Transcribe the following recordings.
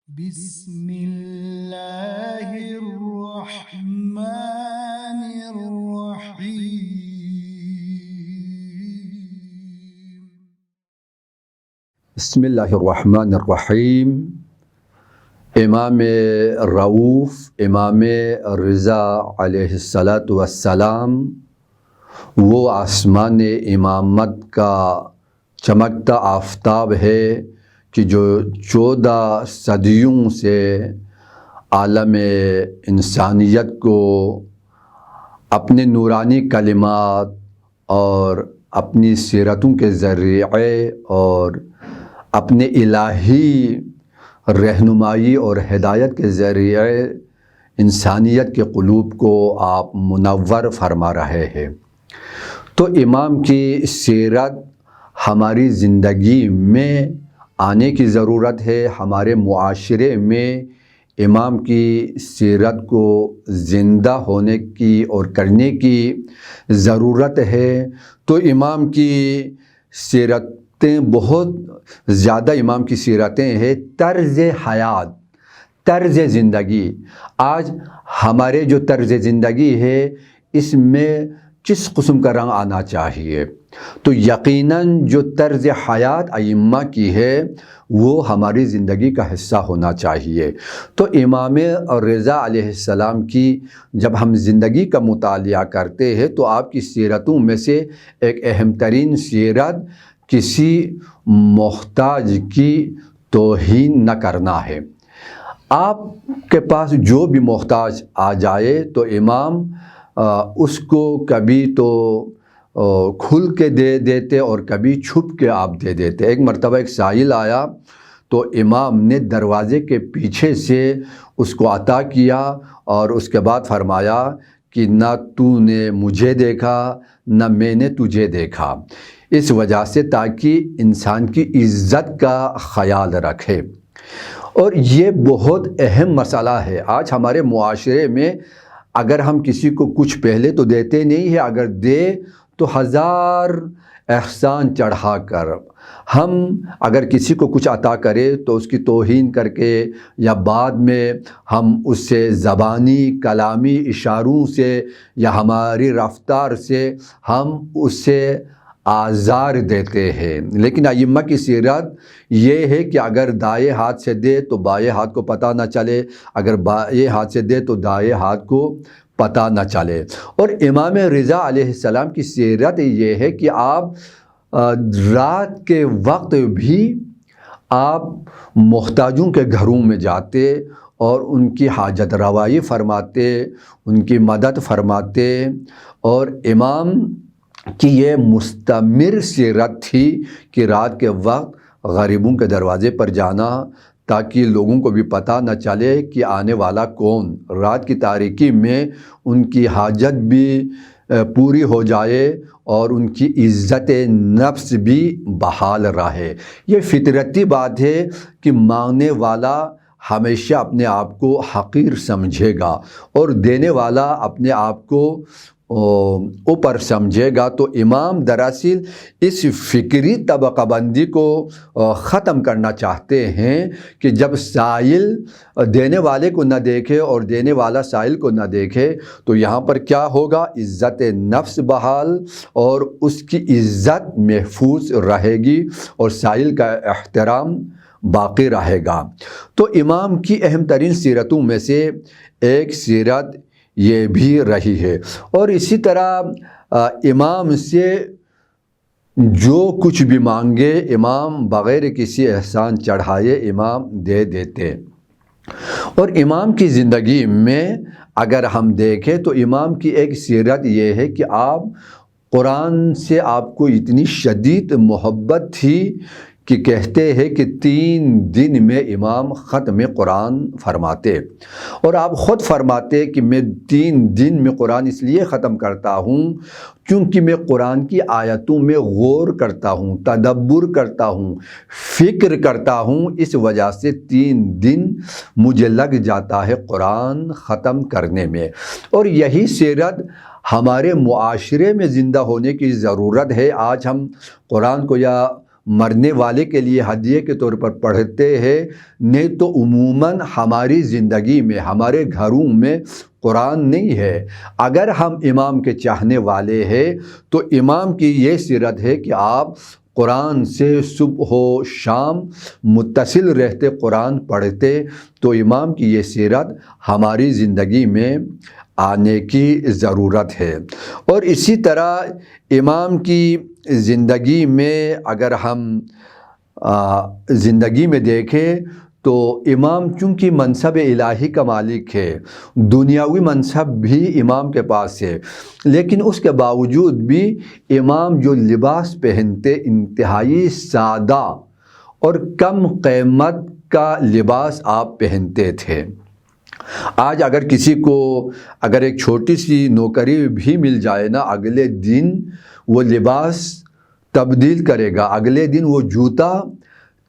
بسم اللہ الرحمن الرحیم بسم اللہ الرحمن الرحیم۔ امام رؤوف امام رضا علیہ السلام وہ آسمان امامت کا چمکتا آفتاب ہے کہ جو 14 صدیوں سے عالم انسانیت کو اپنے نورانی کلمات اور اپنی سیرتوں کے ذریعے اور اپنے الہی رہنمائی اور ہدایت کے ذریعے انسانیت کے قلوب کو آپ منور فرما رہے ہیں۔ تو امام کی سیرت ہماری زندگی میں آنے کی ضرورت ہے، ہمارے معاشرے میں امام کی سیرت کو زندہ ہونے کی اور کرنے کی ضرورت ہے۔ تو امام کی سیرتیں بہت زیادہ امام کی سیرتیں ہیں، طرز حیات، طرز زندگی۔ آج ہمارے جو طرز زندگی ہے اس میں کس قسم کا رنگ آنا چاہیے؟ تو یقیناً جو طرز حیات ائمہ کی ہے وہ ہماری زندگی کا حصہ ہونا چاہیے۔ تو امام رضا علیہ السلام کی جب ہم زندگی کا مطالعہ کرتے ہیں تو آپ کی سیرتوں میں سے ایک اہم ترین سیرت کسی محتاج کی توہین نہ کرنا ہے۔ آپ کے پاس جو بھی محتاج آ جائے تو امام اس کو کبھی تو کھل کے دے دیتے اور کبھی چھپ کے آپ دے دیتے۔ ایک مرتبہ ایک سائل آیا تو امام نے دروازے کے پیچھے سے اس کو عطا کیا اور اس کے بعد فرمایا کہ نہ تو نے مجھے دیکھا نہ میں نے تجھے دیکھا، اس وجہ سے تاکہ انسان کی عزت کا خیال رکھے۔ اور یہ بہت اہم مسئلہ ہے۔ آج ہمارے معاشرے میں اگر ہم کسی کو کچھ پہلے تو دیتے نہیں ہیں، اگر دے تو 1000 احسان چڑھا کر، ہم اگر کسی کو کچھ عطا کرے تو اس کی توہین کر کے یا بعد میں ہم اس سے زبانی کلامی اشاروں سے یا ہماری رفتار سے ہم اس سے آزار دیتے ہیں۔ لیکن ائمہ کی سیرت یہ ہے کہ اگر دائیں ہاتھ سے دے تو بائیں ہاتھ کو پتہ نہ چلے، اگر بائیں ہاتھ سے دے تو دائیں ہاتھ کو پتہ نہ چلے۔ اور امام رضا علیہ السلام کی سیرت یہ ہے کہ آپ رات کے وقت بھی آپ محتاجوں کے گھروں میں جاتے اور ان کی حاجت روائی فرماتے، ان کی مدد فرماتے۔ اور امام کی یہ مستمر سیرت تھی کہ رات کے وقت غریبوں کے دروازے پر جانا تاکہ لوگوں کو بھی پتہ نہ چلے کہ آنے والا کون، رات کی تاریکی میں ان کی حاجت بھی پوری ہو جائے اور ان کی عزت نفس بھی بحال رہے۔ یہ فطرتی بات ہے کہ مانگنے والا ہمیشہ اپنے آپ کو حقیر سمجھے گا اور دینے والا اپنے آپ کو اوپر سمجھے گا۔ تو امام دراصل اس فکری طبقہ بندی کو ختم کرنا چاہتے ہیں کہ جب سائل دینے والے کو نہ دیکھے اور دینے والا سائل کو نہ دیکھے تو یہاں پر کیا ہوگا؟ عزت نفس بحال اور اس کی عزت محفوظ رہے گی اور سائل کا احترام باقی رہے گا۔ تو امام کی اہم ترین سیرتوں میں سے ایک سیرت یہ بھی رہی ہے۔ اور اسی طرح امام سے جو کچھ بھی مانگے امام بغیر کسی احسان چڑھائے امام دے دیتے۔ اور امام کی زندگی میں اگر ہم دیکھیں تو امام کی ایک سیرت یہ ہے کہ آپ قرآن سے آپ کو اتنی شدید محبت تھی کہ کہتے ہیں کہ 3 دن میں امام ختم قرآن فرماتے۔ اور آپ خود فرماتے کہ میں 3 دن میں قرآن اس لیے ختم کرتا ہوں کیونکہ میں قرآن کی آیتوں میں غور کرتا ہوں، تدبر کرتا ہوں، فکر کرتا ہوں، اس وجہ سے 3 دن مجھے لگ جاتا ہے قرآن ختم کرنے میں۔ اور یہی سیرت ہمارے معاشرے میں زندہ ہونے کی ضرورت ہے۔ آج ہم قرآن کو یا مرنے والے کے لیے ہدیے کے طور پر پڑھتے ہیں، نہیں تو عموماً ہماری زندگی میں، ہمارے گھروں میں قرآن نہیں ہے۔ اگر ہم امام کے چاہنے والے ہیں تو امام کی یہ سیرت ہے کہ آپ قرآن سے صبح و شام متصل رہتے، قرآن پڑھتے، تو امام کی یہ سیرت ہماری زندگی میں آنے کی ضرورت ہے۔ اور اسی طرح امام کی زندگی میں اگر ہم زندگی میں دیکھیں تو امام چونکہ منصب الہی کا مالک ہے، دنیاوی منصب بھی امام کے پاس ہے، لیکن اس کے باوجود بھی امام جو لباس پہنتے انتہائی سادہ اور کم قیمت کا لباس آپ پہنتے تھے۔ آج اگر کسی کو اگر ایک چھوٹی سی نوکری بھی مل جائے نا، اگلے دن وہ لباس تبدیل کرے گا، اگلے دن وہ جوتا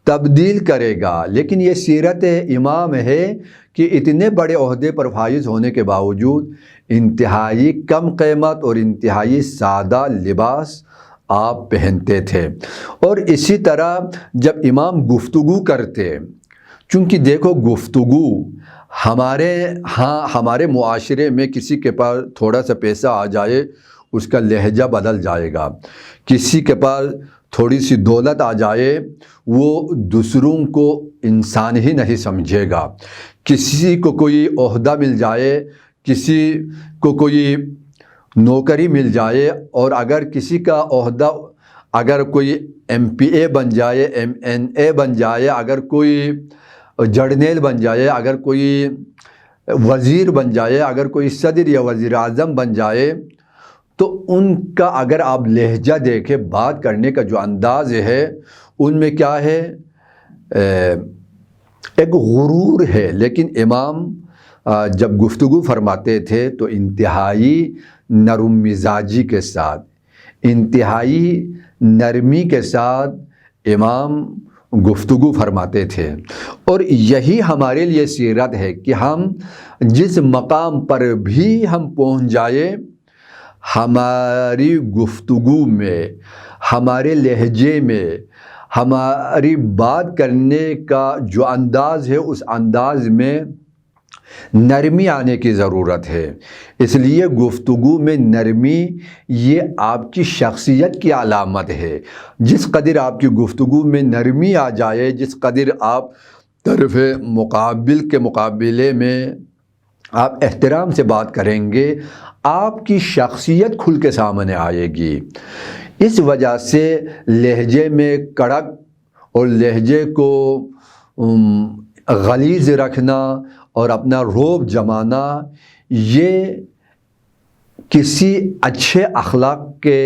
تبدیل کرے گا، لیکن یہ سیرت امام ہے کہ اتنے بڑے عہدے پر فائز ہونے کے باوجود انتہائی کم قیمت اور انتہائی سادہ لباس آپ پہنتے تھے۔ اور اسی طرح جب امام گفتگو کرتے، چونکہ دیکھو گفتگو ہمارے معاشرے میں کسی کے پاس تھوڑا سا پیسہ آ جائے اس کا لہجہ بدل جائے گا، کسی کے پاس تھوڑی سی دولت آ جائے وہ دوسروں کو انسان ہی نہیں سمجھے گا، کسی کو کوئی عہدہ مل جائے، کسی کو کوئی نوکری مل جائے، اور اگر کسی کا عہدہ اگر کوئی MP بن جائے، MNA بن جائے، اگر کوئی جرنیل بن جائے، اگر کوئی وزیر بن جائے، اگر کوئی صدر یا وزیر اعظم بن جائے، تو ان کا اگر آپ لہجہ دیکھیں، بات کرنے کا جو انداز ہے ان میں کیا ہے، ایک غرور ہے۔ لیکن امام جب گفتگو فرماتے تھے تو انتہائی نرم مزاجی کے ساتھ، انتہائی نرمی کے ساتھ امام گفتگو فرماتے تھے۔ اور یہی ہمارے لیے سیرت ہے کہ ہم جس مقام پر بھی ہم پہنچ جائیں، ہماری گفتگو میں، ہمارے لہجے میں، ہماری بات کرنے کا جو انداز ہے اس انداز میں نرمی آنے کی ضرورت ہے۔ اس لیے گفتگو میں نرمی یہ آپ کی شخصیت کی علامت ہے۔ جس قدر آپ کی گفتگو میں نرمی آ جائے، جس قدر آپ طرف مقابل کے مقابلے میں آپ احترام سے بات کریں گے، آپ کی شخصیت کھل کے سامنے آئے گی۔ اس وجہ سے لہجے میں کڑک اور لہجے کو غلیظ رکھنا اور اپنا رعب جمانا یہ کسی اچھے اخلاق کے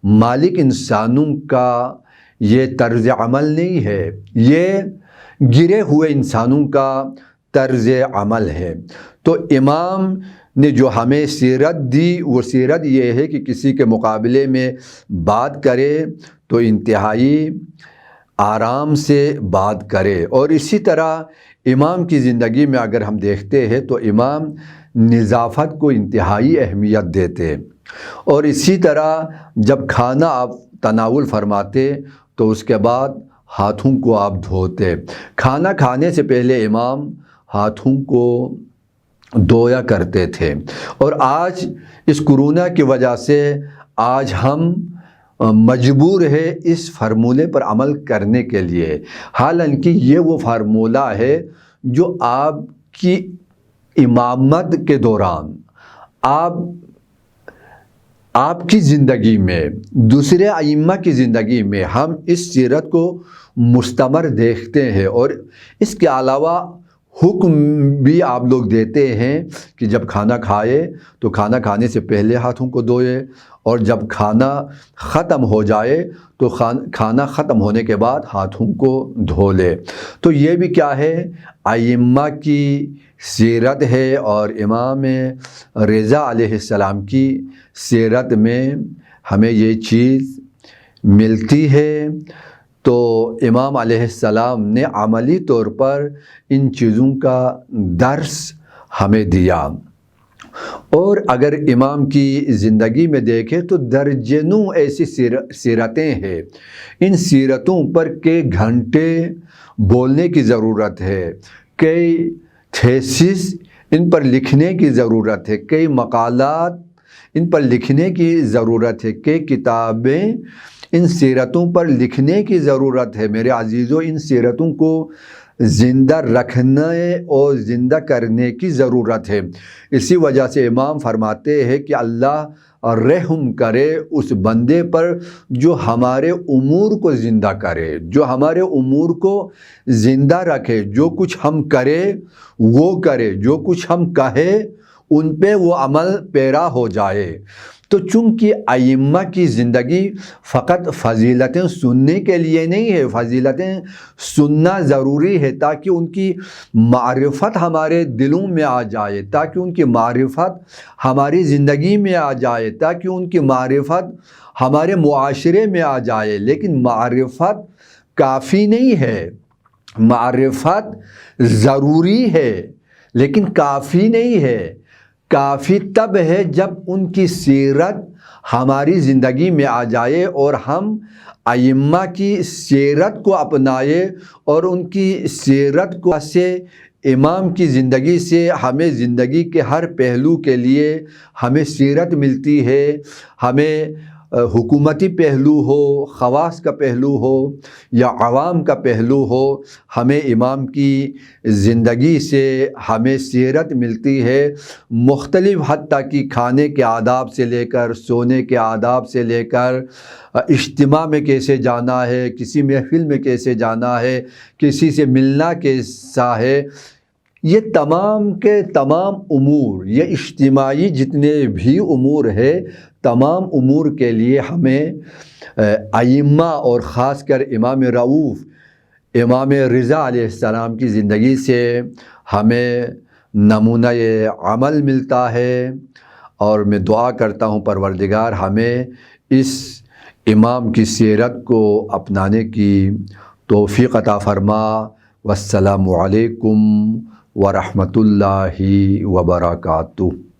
مالک انسانوں کا یہ طرز عمل نہیں ہے، یہ گرے ہوئے انسانوں کا طرز عمل ہے۔ تو امام نے جو ہمیں سیرت دی وہ سیرت یہ ہے کہ کسی کے مقابلے میں بات کرے تو انتہائی آرام سے بات کرے۔ اور اسی طرح امام کی زندگی میں اگر ہم دیکھتے ہیں تو امام نظافت کو انتہائی اہمیت دیتے، اور اسی طرح جب کھانا آپ تناول فرماتے تو اس کے بعد ہاتھوں کو آپ دھوتے۔ کھانا کھانے سے پہلے امام ہاتھوں کو دھویا کرتے تھے۔ اور آج اس کورونا کی وجہ سے آج ہم مجبور ہے اس فارمولے پر عمل کرنے کے لیے، حالانکہ یہ وہ فارمولہ ہے جو آپ کی امامت کے دوران آپ کی زندگی میں، دوسرے ائمہ کی زندگی میں ہم اس سیرت کو مستمر دیکھتے ہیں۔ اور اس کے علاوہ حکم بھی آپ لوگ دیتے ہیں کہ جب کھانا کھائے تو کھانا کھانے سے پہلے ہاتھوں کو دھوئے، اور جب کھانا ختم ہو جائے تو کھانا ختم ہونے کے بعد ہاتھوں کو دھو لے۔ تو یہ بھی کیا ہے، ائمہ کی سیرت ہے، اور امام رضا علیہ السلام کی سیرت میں ہمیں یہ چیز ملتی ہے۔ تو امام علیہ السلام نے عملی طور پر ان چیزوں کا درس ہمیں دیا۔ اور اگر امام کی زندگی میں دیکھیں تو درجنوں ایسی سیرتیں ہیں، ان سیرتوں پر کئی گھنٹے بولنے کی ضرورت ہے، کئی تھیسس ان پر لکھنے کی ضرورت ہے، کئی مقالات ان پر لکھنے کی ضرورت ہے، کئی کتابیں ان سیرتوں پر لکھنے کی ضرورت ہے۔ میرے عزیزوں، ان سیرتوں کو زندہ رکھنے اور زندہ کرنے کی ضرورت ہے۔ اسی وجہ سے امام فرماتے ہیں کہ اللہ رحم کرے اس بندے پر جو ہمارے امور کو زندہ کرے، جو ہمارے امور کو زندہ رکھے، جو کچھ ہم کرے وہ کرے، جو کچھ ہم کہے ان پہ وہ عمل پیرا ہو جائے۔ تو چونکہ ائمہ کی زندگی فقط فضیلتیں سننے کے لیے نہیں ہے، فضیلتیں سننا ضروری ہے تاکہ ان کی معرفت ہمارے دلوں میں آ جائے، تاکہ ان کی معرفت ہماری زندگی میں آ جائے، تاکہ ان کی معرفت ہمارے معاشرے میں آ جائے۔ لیکن معرفت کافی نہیں ہے، معرفت ضروری ہے لیکن کافی نہیں ہے۔ کافی تب ہے جب ان کی سیرت ہماری زندگی میں آ جائے اور ہم ائمہ کی سیرت کو اپنائے، اور ان کی سیرت کو سے امام کی زندگی سے ہمیں زندگی کے ہر پہلو کے لیے ہمیں سیرت ملتی ہے۔ ہمیں حکومتی پہلو ہو، خواص کا پہلو ہو یا عوام کا پہلو ہو، ہمیں امام کی زندگی سے ہمیں سیرت ملتی ہے۔ مختلف حد تک کہ کھانے کے آداب سے لے کر، سونے کے آداب سے لے کر، اجتماع میں کیسے جانا ہے، کسی محفل میں کیسے جانا ہے، کسی سے ملنا کیسا ہے، یہ تمام کے تمام امور، یہ اجتماعی جتنے بھی امور ہے، تمام امور کے لیے ہمیں ائمہ اور خاص کر امام رؤوف، امام رضا علیہ السلام کی زندگی سے ہمیں نمونہ عمل ملتا ہے۔ اور میں دعا کرتا ہوں پروردگار ہمیں اس امام کی سیرت کو اپنانے کی توفیق عطا فرما۔ والسلام علیکم ورحمۃ اللہ وبرکاتہ۔